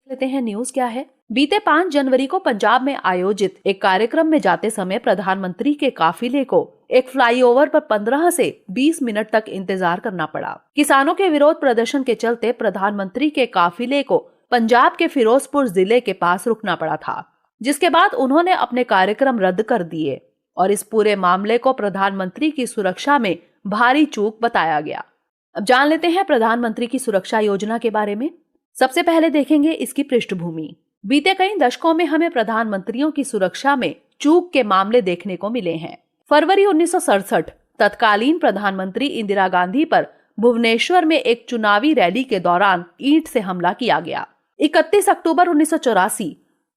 लेते हैं न्यूज क्या है। बीते 5 जनवरी को पंजाब में आयोजित एक कार्यक्रम में जाते समय प्रधानमंत्री के काफिले को एक फ्लाईओवर पर 15 से 20 मिनट तक इंतजार करना पड़ा। किसानों के विरोध प्रदर्शन के चलते प्रधानमंत्री के काफिले को पंजाब के फिरोजपुर जिले के पास रुकना पड़ा था, जिसके बाद उन्होंने अपने कार्यक्रम रद्द कर दिए और इस पूरे मामले को प्रधानमंत्री की सुरक्षा में भारी चूक बताया गया। अब जान लेते हैं प्रधानमंत्री की सुरक्षा योजना के बारे में। सबसे पहले देखेंगे इसकी पृष्ठभूमि। बीते कई दशकों में हमें प्रधानमंत्रियों की सुरक्षा में चूक के मामले देखने को मिले हैं। फरवरी 1967 तत्कालीन प्रधानमंत्री इंदिरा गांधी पर भुवनेश्वर में एक चुनावी रैली के दौरान ईंट से हमला किया गया। 31 अक्टूबर 1984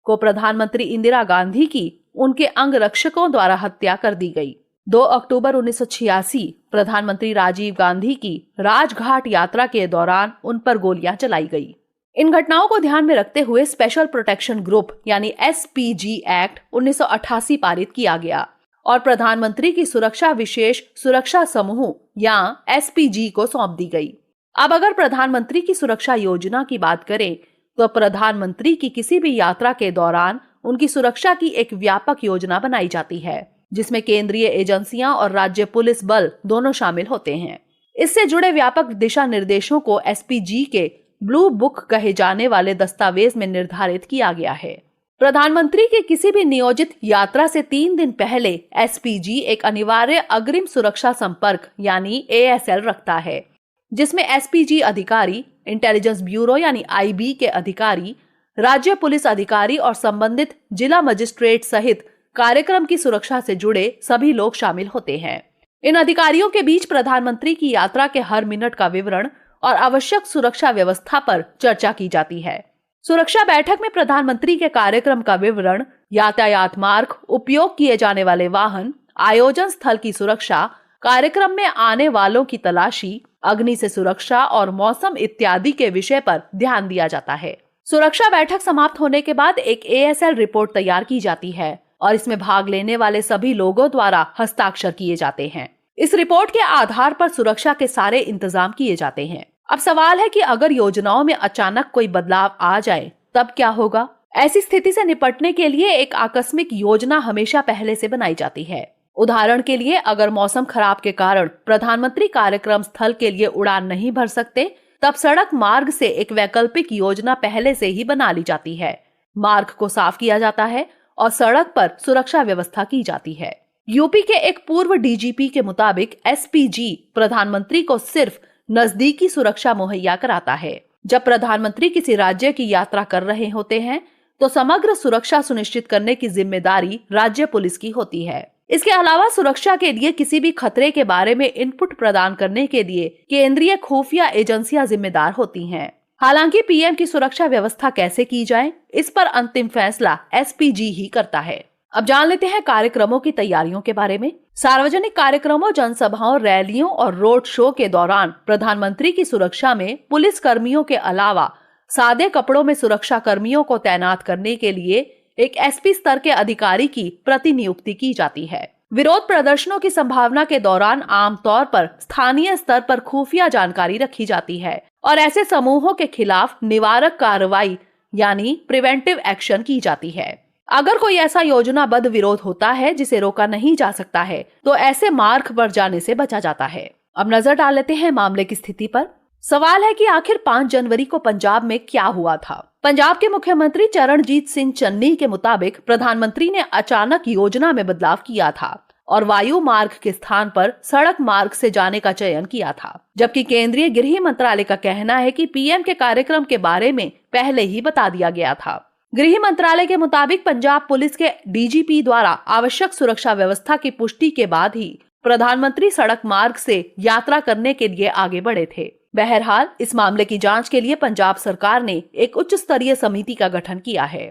को प्रधानमंत्री इंदिरा गांधी की उनके अंगरक्षकों द्वारा हत्या कर दी गई। 2 अक्टूबर 1986 प्रधानमंत्री राजीव गांधी की राजघाट यात्रा के दौरान उन पर गोलियां चलाई गई। इन घटनाओं को ध्यान में रखते हुए स्पेशल प्रोटेक्शन ग्रुप यानी एसपीजी एक्ट 1988 पारित किया गया और प्रधानमंत्री की सुरक्षा विशेष सुरक्षा समूह या एसपीजी को सौंप दी गई। अब अगर प्रधानमंत्री की सुरक्षा योजना की बात करें तो प्रधानमंत्री की किसी भी यात्रा के दौरान उनकी सुरक्षा की एक व्यापक योजना बनाई जाती है, जिसमें केंद्रीय एजेंसियां और राज्य पुलिस बल दोनों शामिल होते हैं। इससे जुड़े व्यापक दिशा निर्देशों को एसपीजी के ब्लू बुक कहे जाने वाले दस्तावेज में निर्धारित किया गया है। प्रधानमंत्री के किसी भी नियोजित यात्रा से 3 दिन पहले एसपीजी एक अनिवार्य अग्रिम सुरक्षा संपर्क यानी एएसएल रखता है, जिसमें एसपीजी अधिकारी, इंटेलिजेंस ब्यूरो यानी आईबी के अधिकारी, राज्य पुलिस अधिकारी और संबंधित जिला मजिस्ट्रेट सहित कार्यक्रम की सुरक्षा से जुड़े सभी लोग शामिल होते हैं। इन अधिकारियों के बीच प्रधानमंत्री की यात्रा के हर मिनट का विवरण और आवश्यक सुरक्षा व्यवस्था पर चर्चा की जाती है। सुरक्षा बैठक में प्रधानमंत्री के कार्यक्रम का विवरण, यातायात मार्ग, उपयोग किए जाने वाले वाहन, आयोजन स्थल की सुरक्षा, कार्यक्रम में आने वालों की तलाशी, अग्नि से सुरक्षा और मौसम इत्यादि के विषय पर ध्यान दिया जाता है। सुरक्षा बैठक समाप्त होने के बाद एक एएसएल रिपोर्ट तैयार की जाती है और इसमें भाग लेने वाले सभी लोगों द्वारा हस्ताक्षर किए जाते हैं। इस रिपोर्ट के आधार पर सुरक्षा के सारे इंतजाम किए जाते हैं। अब सवाल है कि अगर योजनाओं में अचानक कोई बदलाव आ जाए तब क्या होगा? ऐसी स्थिति से निपटने के लिए एक आकस्मिक योजना हमेशा पहले से बनाई जाती है। उदाहरण के लिए अगर मौसम खराब के कारण प्रधानमंत्री कार्यक्रम स्थल के लिए उड़ान नहीं भर सकते, तब सड़क मार्ग से एक वैकल्पिक योजना पहले से ही बना ली जाती है। मार्ग को साफ किया जाता है और सड़क पर सुरक्षा व्यवस्था की जाती है। यूपी के एक पूर्व डीजीपी के मुताबिक एसपीजी प्रधानमंत्री को सिर्फ नजदीकी सुरक्षा मुहैया कराता है। जब प्रधानमंत्री किसी राज्य की यात्रा कर रहे होते हैं तो समग्र सुरक्षा सुनिश्चित करने की जिम्मेदारी राज्य पुलिस की होती है। इसके अलावा सुरक्षा के लिए किसी भी खतरे के बारे में इनपुट प्रदान करने के लिए केंद्रीय खुफिया एजेंसियां जिम्मेदार होती हैं। हालांकि पीएम की सुरक्षा व्यवस्था कैसे की जाए, इस पर अंतिम फैसला एसपीजी ही करता है। अब जान लेते हैं कार्यक्रमों की तैयारियों के बारे में। सार्वजनिक कार्यक्रमों, जनसभाओं, रैलियों और रोड शो के दौरान प्रधानमंत्री की सुरक्षा में पुलिस कर्मियों के अलावा सादे कपड़ों में सुरक्षा कर्मियों को तैनात करने के लिए एक एसपी स्तर के अधिकारी की प्रतिनियुक्ति की जाती है। विरोध प्रदर्शनों की संभावना के दौरान आमतौर पर स्थानीय स्तर पर खुफिया जानकारी रखी जाती है और ऐसे समूहों के खिलाफ निवारक कार्रवाई यानी प्रिवेंटिव एक्शन की जाती है। अगर कोई ऐसा योजनाबद्ध विरोध होता है जिसे रोका नहीं जा सकता है तो ऐसे मार्ग पर जाने से बचा जाता है। अब नजर डाल लेते हैं मामले की स्थिति पर। सवाल है कि आखिर 5 जनवरी को पंजाब में क्या हुआ था। पंजाब के मुख्यमंत्री चरणजीत सिंह चन्नी के मुताबिक प्रधानमंत्री ने अचानक योजना में बदलाव किया था और वायु मार्ग के स्थान पर सड़क मार्ग से जाने का चयन किया था, जबकि केंद्रीय गृह मंत्रालय का कहना है कि पीएम के कार्यक्रम के बारे में पहले ही बता दिया गया था। गृह मंत्रालय के मुताबिक पंजाब पुलिस के डीजीपी द्वारा आवश्यक सुरक्षा व्यवस्था की पुष्टि के बाद ही प्रधानमंत्री सड़क मार्ग से यात्रा करने के लिए आगे बढ़े थे। बहरहाल इस मामले की जांच के लिए पंजाब सरकार ने एक उच्च स्तरीय समिति का गठन किया है।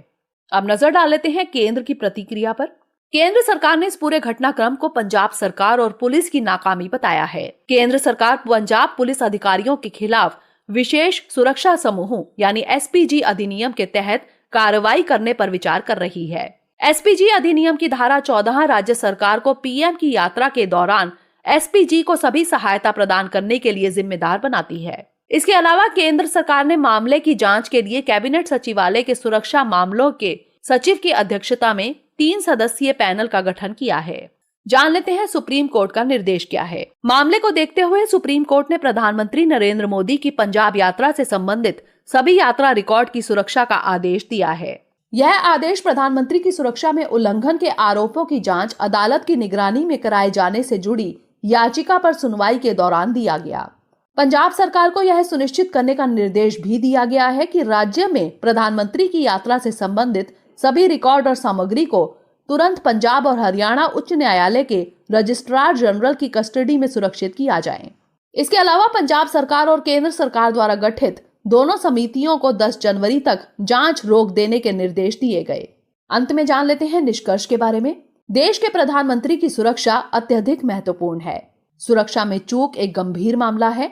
अब नजर डाल लेते हैं केंद्र की प्रतिक्रिया पर। केंद्र सरकार ने इस पूरे घटनाक्रम को पंजाब सरकार और पुलिस की नाकामी बताया है। केंद्र सरकार पंजाब पुलिस अधिकारियों के खिलाफ विशेष सुरक्षा समूह यानी एसपीजी अधिनियम के तहत कार्रवाई करने पर विचार कर रही है। एसपीजी अधिनियम की धारा 14 राज्य सरकार को पीएम की यात्रा के दौरान एसपीजी को सभी सहायता प्रदान करने के लिए जिम्मेदार बनाती है। इसके अलावा केंद्र सरकार ने मामले की जांच के लिए कैबिनेट सचिवालय के सुरक्षा मामलों के सचिव की अध्यक्षता में 3 सदस्यीय पैनल का गठन किया है। जान लेते हैं सुप्रीम कोर्ट का निर्देश क्या है। मामले को देखते हुए सुप्रीम कोर्ट ने प्रधानमंत्री नरेंद्र मोदी की पंजाब यात्रा से संबंधित सभी यात्रा रिकॉर्ड की सुरक्षा का आदेश दिया है। यह आदेश प्रधानमंत्री की सुरक्षा में उल्लंघन के आरोपों की जांच अदालत की निगरानी में कराए जाने से जुड़ी याचिका पर सुनवाई के दौरान दिया गया। पंजाब सरकार को यह सुनिश्चित करने का निर्देश भी दिया गया है कि राज्य में प्रधानमंत्री की यात्रा से संबंधित सभी रिकॉर्ड और सामग्री को तुरंत पंजाब और हरियाणा उच्च न्यायालय के रजिस्ट्रार जनरल की कस्टडी में सुरक्षित किया जाए। इसके अलावा पंजाब सरकार और केंद्र सरकार द्वारा गठित दोनों समितियों को 10 जनवरी तक जांच रोक देने के निर्देश दिए गए। अंत में जान लेते हैं निष्कर्ष के बारे में। देश के प्रधानमंत्री की सुरक्षा अत्यधिक महत्वपूर्ण है। सुरक्षा में चूक एक गंभीर मामला है।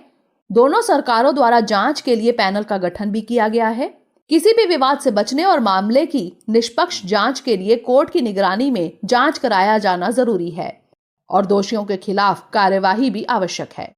दोनों सरकारों द्वारा जांच के लिए पैनल का गठन भी किया गया है। किसी भी विवाद से बचने और मामले की निष्पक्ष जांच के लिए कोर्ट की निगरानी में जांच कराया जाना जरूरी है और दोषियों के खिलाफ कार्यवाही भी आवश्यक है।